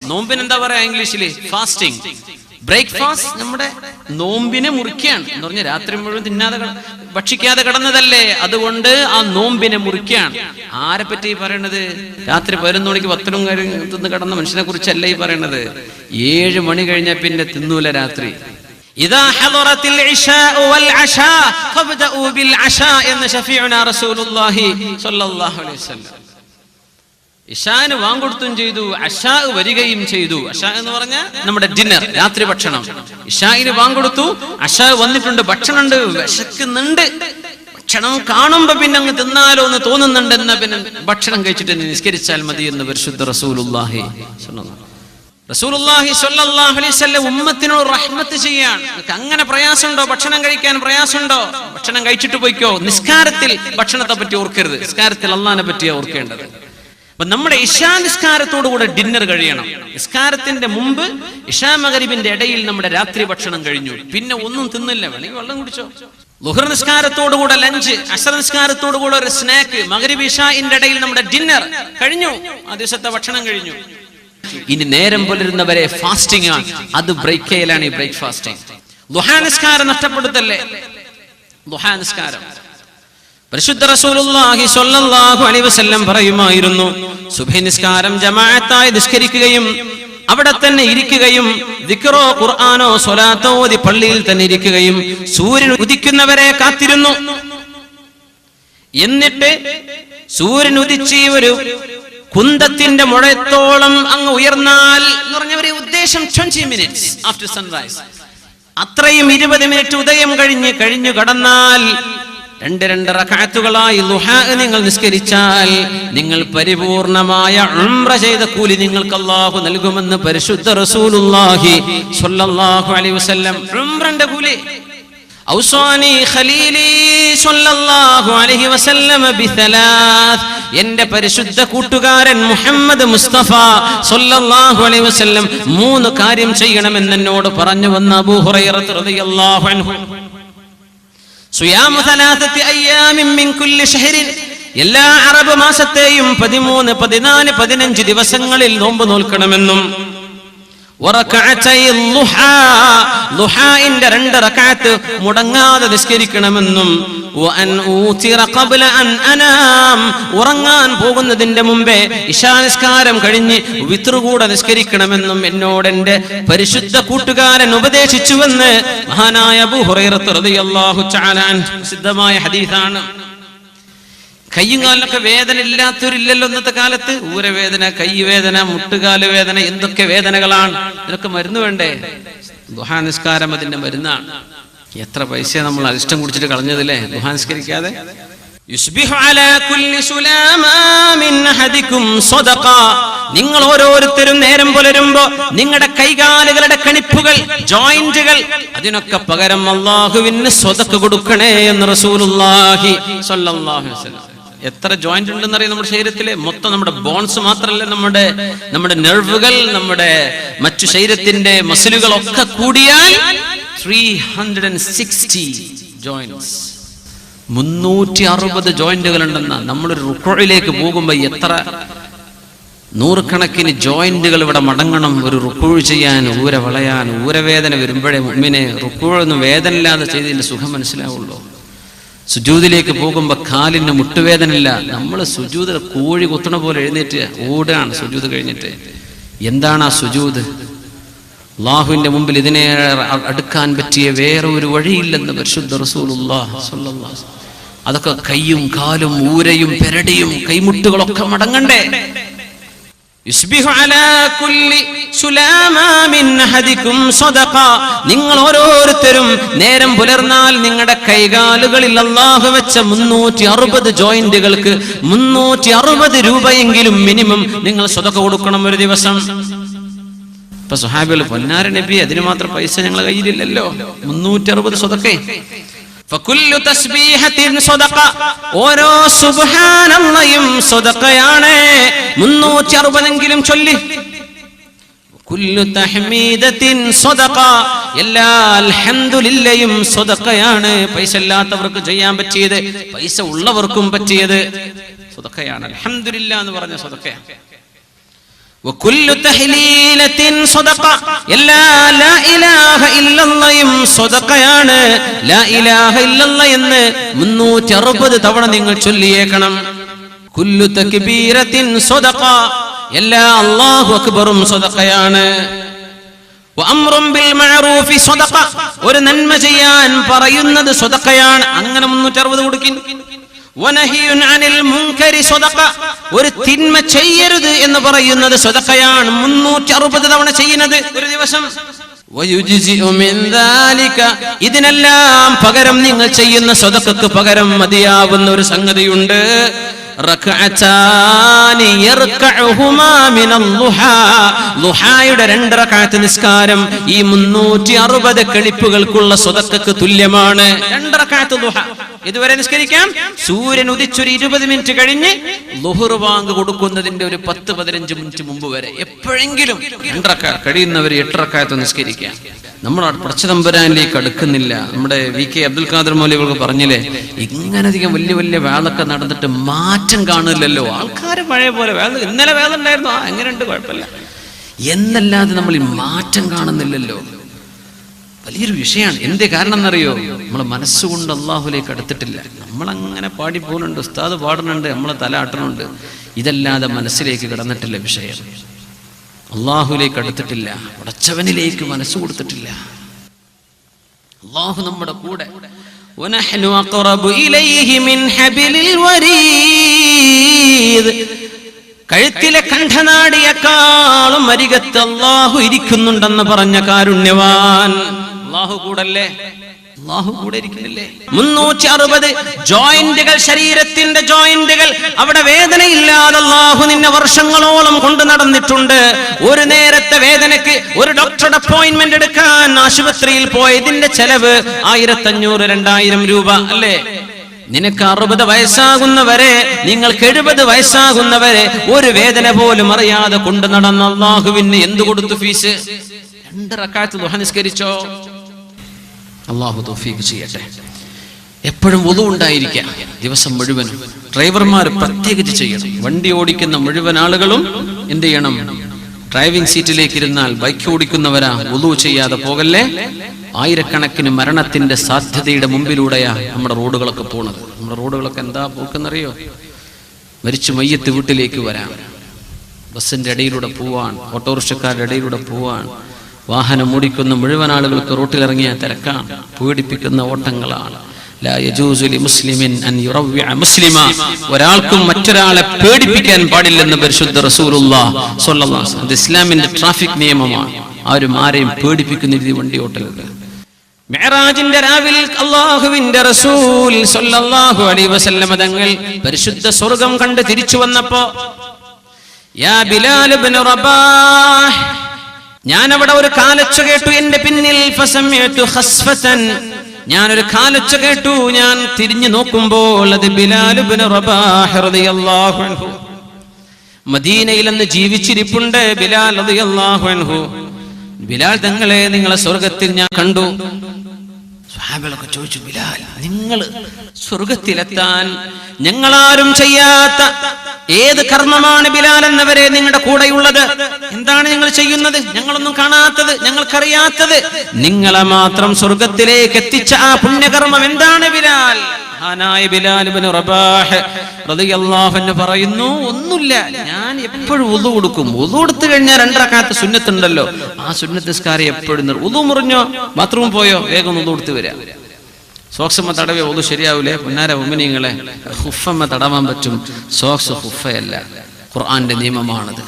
നോമ്പിന് എന്താ പറയാ ഇംഗ്ലീഷില്? ഫാസ്റ്റിംഗ്. ബ്രേക്ക്ഫാസ്റ്റ് നമ്മുടെ നോമ്പിനെ മുറിക്കുകയാണ് എന്ന് പറഞ്ഞാൽ രാത്രി മുഴുവൻ തിന്നാതെ ഭക്ഷിക്കാതെ കിടന്നതല്ലേ, അതുകൊണ്ട് ആ നോമ്പിനെ മുറിക്കുകയാണ്. ആരെ പറ്റി പറയണത്? രാത്രി 11 മണിക്ക് 10 തിന്ന് കിടന്ന മനുഷ്യനെ കുറിച്ചല്ല ഈ പറയണത്. 7 മണി കഴിഞ്ഞാൽ പിന്നെ തിന്നൂല രാത്രി. ഇദാ ഹളറത്തിൽ ഇശാഉ വൽ അശാ ഫബ്ദഉ ബിൽ അശാ എന്ന് ശഫീഉനാ റസൂലുള്ളാഹി സ്വല്ലല്ലാഹു അലൈഹി വസല്ലം. ഇശാന് വാങ്കൊടുത്തും ചെയ്തു, അശാ വരികയും ചെയ്തു. അശാ എന്ന് പറഞ്ഞാൽ നമ്മുടെ ഡിന്നർ, രാത്രി ഭക്ഷണം. ഇശായിന് വാങ്കൊടുത്തു, അശാ വന്നിട്ടുണ്ട്, ഭക്ഷണമുണ്ട്, വിശക്കുന്നുണ്ട്. ഭക്ഷണം കാണുമ്പോ പിന്നെ അങ്ങ് തിന്നാലോ എന്ന് തോന്നുന്നുണ്ട്, എന്നാ പിന്നെ ഭക്ഷണം കഴിച്ചിട്ട് നിസ്കരിച്ചാൽ മതി എന്ന് പരിശുദ്ധ റസൂലുള്ളാഹി സ്വല്ലല്ലാഹു അലൈഹി വസല്ലം ഉമ്മത്തിനോട് റഹ്മത്ത് ചെയ്യാൻ. അങ്ങനെ പ്രയാസമുണ്ടോ? ഭക്ഷണം കഴിക്കാൻ പ്രയാസമുണ്ടോ? ഭക്ഷണം കഴിച്ചിട്ട് പോയിക്കോ. നിസ്കാരത്തിൽ ഭക്ഷണത്തെ പറ്റി ഓർക്കരുത്, നിസ്കാരത്തിൽ അള്ളാഹിനെ പറ്റിയാ ഓർക്കേണ്ടത്. അപ്പൊ നമ്മുടെ ഇശാ നിസ്കാരത്തോടു കൂടെ ഡിന്നർ കഴിയണം. നിസ്കാരത്തിന്റെ മുമ്പ് ഇശാ മഗ്രിബിന്റെ ഇടയിൽ നമ്മുടെ രാത്രി ഭക്ഷണം കഴിഞ്ഞു, പിന്നെ ഒന്നും തിന്നില്ല, വേണമെങ്കിൽ വെള്ളം കുടിച്ചോ. ളുഹർ നിസ്കാരത്തോടുകൂടെ ലഞ്ച്, അസ്ർ നിസ്കാരത്തോടുകൂടെ ഒരു സ്നാക്ക്, മഗ്രിബ് ഇശാഇന്റെ ഇടയിൽ നമ്മുടെ ഡിന്നർ കഴിഞ്ഞു, ആ ദിവസത്തെ ഭക്ഷണം കഴിഞ്ഞു. ഇനി നേരം പുലരുന്നവരെ ഫാസ്റ്റിംഗ് ആണ്, അത് ബ്രേക്ക് ചെയ്യലാണ് ഈ ബ്രേക്ക് ഫാസ്റ്റിംഗ്. ദുഹാ നിസ്കാരം നഷ്ടപ്പെടുത്തല്ലേ. ദുഹാ നിസ്കാരം പരിശുദ്ധ റസൂലുള്ളാഹി സ്വല്ലല്ലാഹു അലൈഹി വസല്ലം പറയുമായിരുന്നു, സുബ്ഹി നിസ്കാരം ജമാഅത്തായി നിസ്കരിക്കുകയും അവിടെ തന്നെ ഇരിക്കുകയും ദിക്റോ ഖുർആനോ സ്വലാത്തോ ഓതി പള്ളിയിൽ തന്നെ ഇരിക്കുകയും സൂര്യൻ ഉദിക്കുന്നവരെ കാത്തിരുന്നു. എന്നിട്ട് സൂര്യൻ ഉദിച്ച് ഒരു കുന്തത്തിന്റെ മുഴത്തോളം അങ്ങ് ഉയർന്നാൽ എന്ന് പറഞ്ഞവരെ ഉദ്ദേശം 20 minutes ആഫ്റ്റർ സൺറൈസ്, അത്രയും 20 മിനിറ്റ് ഉദയം കഴിഞ്ഞു കടന്നാൽ 2 റക്അത്തുകളായി ദുഹാ നിങ്ങൾ നിസ്കരിച്ചാൽ നിങ്ങൾ പരിപൂർണമായ ഉംറ ചെയ്ത കൂലി നിങ്ങൾക്ക് അല്ലാഹു നൽകുമെന്ന് പരിശുദ്ധ റസൂലുള്ളാഹി സ്വല്ലല്ലാഹു അലൈഹി വസല്ലം. ഉംറന്റെ കൂലി. ഔസാനി ഖലീലി സ്വല്ലല്ലാഹു അലൈഹി വസല്ലം ബിസലാസ്, എന്റെ പരിശുദ്ധ കൂട്ടുകാരൻ മുഹമ്മദ് മുസ്തഫ സ്വല്ലല്ലാഹു അലൈഹി വസല്ലം 3 കാര്യം ചെയ്യണമെന്ന് എന്നോട് പറഞ്ഞു വന്ന അബൂ ഹുറൈറ റളിയല്ലാഹു അൻഹു. സുയാമു 3 അയ്യാമിൻ മിൻ കുല്ലി ശഹരിൻ, എല്ലാ അറബ് മാസത്തെയും 13, 14, 15 ദിവസങ്ങളിൽ നോമ്പ് നോൽക്കണമെന്നും ളുഹാഇന്റെ 2 റക്അത്ത് മുടങ്ങാതെ നിസ്കരിക്കണമെന്നും ഉറങ്ങാൻ പോകുന്നതിന്റെ മുമ്പേ ഇശാ നിസ്കാരം കഴിഞ്ഞ് വിത്ർ കൂടെ നിസ്കരിക്കണമെന്നും എന്നോട് എന്റെ പരിശുദ്ധ കൂട്ടുകാരൻ ഉപദേശിച്ചുവെന്ന് മഹാനായ അബൂ ഹുറൈറ റളിയല്ലാഹു തആല അൻഹു സിദ്ധമായ ഹദീസാണ്. കയ്യും കാലിനൊക്കെ വേദന ഇല്ലാത്തവരില്ലല്ലോ ഇന്നത്തെ കാലത്ത്. ഊരവേദന, കൈവേദന, മുട്ടുകാല് വേദന, എന്തൊക്കെ വേദനകളാണ്. ഇതിനൊക്കെ മരുന്ന് വേണ്ടേ? ദുഹാ നിസ്കാരം അതിന്റെ മരുന്നാണ്. എത്ര പൈസ നമ്മൾ അരിഷ്ടം കുടിച്ചിട്ട് കളഞ്ഞതില്ലേ ദുഹാ നിസ്കരിക്കാതെ. നിങ്ങൾ ഓരോരുത്തരും നേരം പുലരുമ്പോ നിങ്ങളുടെ കൈകാലുകളുടെ കണിപ്പുകൾ, ജോയിന്റുകൾ, അതിനൊക്കെ പകരം അല്ലാഹുവിന് സ്വതക്ക കൊടുക്കണേ എന്ന് റസൂലുള്ളാഹി സ്വല്ലല്ലാഹു അലൈഹി വസല്ലം. എത്ര ജോയിന്റ് ഉണ്ടെന്നറിയാം നമ്മുടെ ശരീരത്തിലെ? മൊത്തം നമ്മുടെ ബോൺസ് മാത്രമല്ല, നമ്മുടെ നെർവുകൾ, നമ്മുടെ മറ്റു ശരീരത്തിന്റെ മസിലുകളൊക്കെ കൂടിയാൽ 360 ജോയിന്റ്സ്, 360 ജോയിന്റുകൾ ഉണ്ടെന്ന. നമ്മളൊരു റുക്കൂഇലേക്ക് പോകുമ്പോ എത്ര നൂറുകണക്കിന് ജോയിന്റുകൾ ഇവിടെ മടങ്ങണം ഒരു റുക്കൂഴ് ചെയ്യാൻ, ഊര വളയാൻ. ഊരവേദന വരുമ്പോഴേ മുഅ്മിനെ റുക്കൂഴൊന്നും വേദന ഇല്ലാതെ ചെയ്തതിന്റെ സുഖം മനസ്സിലാവുള്ളൂ. സുജൂദിലേക്ക് പോകുമ്പോ കാലിന് മുട്ടുവേദന ഇല്ല. നമ്മൾ സുജൂദ് കോഴി കുത്തണ പോലെ എഴുന്നേറ്റ് ഓടുകയാണ് സുജൂദ് കഴിഞ്ഞിട്ട്. എന്താണ് ആ സുജൂദ്? അല്ലാഹുവിന്റെ മുമ്പിൽ ഇതിനെ അടുക്കാൻ പറ്റിയ വേറെ ഒരു വഴിയില്ലെന്ന് പരിശുദ്ധ റസൂലുള്ളാഹി സ്വല്ലല്ലാഹു അലൈഹി വസല്ലം. അതൊക്കെ കൈയും കാലും ഊരയും പെരടിയും കൈമുട്ടുകളൊക്കെ മടങ്ങണ്ടേ? നിങ്ങൾ ഓരോരുത്തരും നേരം പുലർന്നാൽ നിങ്ങളുടെ കൈകാലുകളിൽ അല്ലാഹു വെച്ച 360 ജോയിന്റുകൾക്ക് 360 രൂപയെങ്കിലും മിനിമം നിങ്ങൾ സ്വതക്ക കൊടുക്കണം ഒരു ദിവസം. ഇപ്പൊ സ്വഹാബികൾ, പൊന്നാര നബി, അതിന് മാത്രം പൈസ ഞങ്ങളുടെ കയ്യിലില്ലല്ലോ, 360 സ്വതക്കേ. ഫകുല്ലു തസ്ബീഹത്തിൻ സ്വദഖ, ഓരോ സുബ്ഹാനല്ലാഹും സ്വദഖയാണ്. 360 എങ്കിലും ചൊല്ലി. കുല്ലു തഹ്മീദത്തിൻ സ്വദഖ, എല്ലാ അൽഹംദുലില്ലയും സ്വദഖയാണ്. പൈസ ഇല്ലാത്തവർക്ക് ചെയ്യാൻ പറ്റിയത്, പൈസ ഉള്ളവർക്കും പറ്റിയത് സ്വദഖയാണ്. അൽഹംദുലില്ലാ എന്ന് പറഞ്ഞ സ്വദഖയാണ്. വകുല്ലു തഹ്ലീലത്തിൻ സദഖ, എല്ലാ ലാ ഇലാഹ ഇല്ലല്ലാഹും സദഖയാണ്. ലാ ഇലാഹ ഇല്ലല്ലാഹ് എന്ന് 360 തവണ നിങ്ങൾ ചൊല്ലിയേക്കണം. കുല്ലു തക്ബീറത്തിൻ സദഖ, എല്ലാ അല്ലാഹു അക്ബറും സദഖയാണ്. വഅംറുൻ ബിൽ മഅറൂഫി സദഖ, ഒരു നന്മ ചെയ്യാൻ പറയുന്നത് സദഖയാണ്. അങ്ങനെ 360 കൊടുക്കിൻ. വനഹിയുൻ അനിൽ മുൻകരി സദഖ, ഒരു തിന്മ ചെയ്യരുത് എന്ന് പറയുന്നത് സദഖയാണ്. 360 തവണ ചെയ്യുന്നത് ഒരു ദിവസം. വയുജ്സിഉ മിൻ ദാലിക, ഇതിനെല്ലാം പകരം നിങ്ങൾ ചെയ്യുന്ന സദഖക്ക് പകരം മതിയാവുന്ന ഒരു സംഗതിയുണ്ട്. റക്അതാനി യർകഉഹുമാ മിനൽ ളുഹാ, ളുഹായുടെ 2 റക്അത്ത് നിസ്കാരം ഈ 360 കളിപ്പുകൾക്കുള്ള സദഖക്ക് തുല്യമാണ്. 2 റക്അത്ത് ളുഹ ഇതുവരെ നിസ്കരിക്കാം. സൂര്യൻ ഉദിച്ചൊരു 20 മിനിറ്റ് കഴിഞ്ഞ് ളുഹർ ബാങ്ക് കൊടുക്കുന്നതിന്റെ ഒരു 10-15 മിനിറ്റ് മുമ്പ് വരെ എപ്പോഴെങ്കിലും 2 റക്അത്ത്, കഴിയുന്നവർ 8 റക്അത്ത് നിസ്കരിക്കാം. നമ്മൾ പടച്ചതമ്പുരാനിലേക്ക് അടുക്കുന്നില്ല. നമ്മുടെ VK അബ്ദുൽ ഖാദർ മൗലവി പറഞ്ഞില്ലേ, ഇങ്ങനധികം വലിയ വലിയ വേളൊക്കെ നടന്നിട്ട് മാറ്റം കാണില്ലല്ലോ. ആൾക്കാർ പഴയ പോലെ ഇന്നലെ വേള ഉണ്ടായിരുന്നു, എങ്ങനെയുണ്ട്, കുഴപ്പമില്ല എന്നല്ലാതെ നമ്മൾ ഈ മാറ്റം കാണുന്നില്ലല്ലോ. വലിയൊരു വിഷയമാണ്. എന്തേ കാരണം എന്നറിയോ? നമ്മൾ മനസ്സുകൊണ്ട് അള്ളാഹുലേക്ക് അടുത്തിട്ടില്ല. നമ്മളങ്ങനെ പാടി പോകുന്നുണ്ട്, ഉസ്താദ് പാടുന്നുണ്ട്, നമ്മളെ തല ആട്ടുന്നുണ്ട്, ഇതല്ലാതെ മനസ്സിലേക്ക് കിടന്നിട്ടില്ല വിഷയം. അള്ളാഹുലേക്ക് അടുത്തിട്ടില്ല, ഉടച്ചവനിലേക്ക് മനസ്സ് കൊടുത്തിട്ടില്ല. അള്ളാഹു നമ്മുടെ കൂടെ. വനഹ്നു അഖറബു ഇലൈഹി മിൻ ഹബിലിൽ വരീദ്, കഴുത്തിലെ കണ്ഠനാടിയേക്കാളും അരികത്ത് അള്ളാഹു ഇരിക്കുന്നുണ്ടെന്ന് പറഞ്ഞ കാരുണ്യവാൻ. അള്ളാഹു കൂടല്ലേ? അള്ളാഹു കൂടെ ഇരിക്കുന്നില്ലേ? 360 ജോയിന്റുകൾ, ശരീരത്തിന്റെ ജോയിന്റുകൾ, അവിടെ വേദനയില്ലാതെ അള്ളാഹു നിന്നെ വർഷങ്ങളോളം കൊണ്ട് നടന്നിട്ടുണ്ട്. ഒരു നേരത്തെ വേദനയ്ക്ക് ഒരു ഡോക്ടറുടെ അപ്പോയിന്റ്മെന്റ് എടുക്കാൻ ആശുപത്രിയിൽ പോയതിന്റെ ചെലവ് 1500-2000 രൂപ അല്ലേ? നിനക്ക് 60 വയസ്സാകുന്നവരെ, നിങ്ങൾക്ക് 70 വയസ്സാകുന്നവരെ ഒരു വേദന പോലും അറിയാതെ കൊണ്ട് നടന്ന അള്ളാഹുവിന് എന്തു കൊടുത്തു ഫീസ്? 2 റക്അത്ത് ദുഹ നിസ്കരിച്ചോ? അള്ളാഹു തൗഫീഖ് ചെയ്യട്ടെ. എപ്പോഴും വുളു ഉണ്ടായിരിക്കാം ദിവസം മുഴുവനും. ഡ്രൈവർമാർ പ്രത്യേകിച്ച് ചെയ്യണം. വണ്ടി ഓടിക്കുന്ന മുഴുവൻ ആളുകളും എന്ത് ചെയ്യണം? ഡ്രൈവിംഗ് സീറ്റിലേക്ക് ഇരുന്നാൽ, ബൈക്ക് ഓടിക്കുന്നവരാ, വുളു ചെയ്യാതെ പോകല്ലേ. ആയിരക്കണക്കിന് മരണത്തിന്റെ സാധ്യതയുടെ മുമ്പിലൂടെയാ നമ്മുടെ റോഡുകളൊക്കെ പോണത്. നമ്മുടെ റോഡുകളൊക്കെ എന്താ പോക്കെന്നറിയോ? മരിച്ചു മയ്യത്ത് വീട്ടിലേക്ക് വരാൻ, ബസ്സിന്റെ ഇടയിലൂടെ പോവാൻ, ഓട്ടോറിക്ഷക്കാരുടെ ഇടയിലൂടെ പോവാൻ, വാഹനം ഓടിക്കുന്ന മുഴുവൻ ആളുകൾക്ക് റോട്ടിലിറങ്ങിയ തിരക്കാണ്, പേടിപ്പിക്കുന്ന ഓട്ടങ്ങളാണ്. ലാ യജൂസു ലിമുസ്ലിമിൻ അൻ യുറവ്വിഅ മുസ്ലിമ, ഒരാൾക്കും മറ്റൊരാളെ പേടിപ്പിക്കാൻ പാടില്ലെന്ന് പരിശുദ്ധ റസൂലുള്ളാഹി സ്വല്ലല്ലാഹു അലൈഹി വസല്ലം. ഇസ്ലാമിന്റെ ട്രാഫിക് നിയമമാണ്. ആരും ആരെയും പേടിപ്പിക്കുന്ന രീതി വണ്ടി ഓട്ടലുണ്ട്. മിഅ്റാജിന്റെ രാവിൽ അല്ലാഹുവിന്റെ റസൂൽ സ്വല്ലല്ലാഹു അലൈഹി വസല്ലം തങ്ങൾ പരിശുദ്ധ സ്വർഗ്ഗം കണ്ട് തിരിച്ചു വന്നപ്പോ, യാ ബിലാൽ ഇബ്നു റബാഹ്, ഞാൻ അവിടെ ഒരു കാലൊച്ച കേട്ടു എന്റെ പിന്നിൽ. ഫസമിഅതു ഖസ്ഫതൻ, ഞാനൊരു കാലൊച്ച കേട്ടു. ഞാൻ തിരിഞ്ഞു നോക്കുമ്പോൾ അത് ബിലാൽ ഇബ്നു റബാഹ് റളിയല്ലാഹു അൻഹു. മദീനയിൽ അന്ന് ജീവിച്ചിരിപ്പുണ്ട് ബിലാൽ റളിയല്ലാഹു അൻഹു. ബിലാൽ തങ്ങളെ നിങ്ങളെ സ്വർഗത്തിൽ ഞാൻ കണ്ടു. സ്വഹാബികളൊക്കെ ചോദിച്ചു, ബിലാൽ, നിങ്ങൾ സ്വർഗത്തിലെത്താൻ ഞങ്ങളാരും ചെയ്യാത്ത ഏത് കർമ്മമാണ് ബിലാൽ എന്നവരെ നിങ്ങളുടെ കൂടെയുള്ളത്? എന്താണ് നിങ്ങൾ ചെയ്യുന്നത്? ഞങ്ങളൊന്നും കാണാത്തത്, ഞങ്ങൾക്കറിയാത്തത്. നിങ്ങളെ മാത്രം സ്വർഗത്തിലേക്ക് എത്തിച്ച ആ പുണ്യകർമ്മം എന്താണ് ബിലാൽ? മഹാനായ ബിലാൽ ഇബ്നു റബാഹ് റളിയല്ലാഹു അൻഹു പറയുന്നു, ഒന്നുമില്ല, ഞാൻ എപ്പോഴും വുളു കൊടുക്കും. വുളു എടുത്തു കഴിഞ്ഞാൽ 2 റക്അത്ത് സുന്നത്തുണ്ടല്ലോ, ആ സുന്നത്ത് നിസ്കാരം എപ്പോഴും. വുളു മുറിഞ്ഞോ, ബാത്റൂം പോയോ, വേഗം വുളു എടുത്ത് വരാം. സോക്സമ്മ തടവേ വുളു ശരിയാവൂലേ? പൊന്നാര ഉമ്മനീങ്ങളെ, ഹുഫമ്മ തടവാൻ പറ്റും, സോക്സ് ഹുഫയല്ല. ഖുർആന്റെ നിയമമാണത്.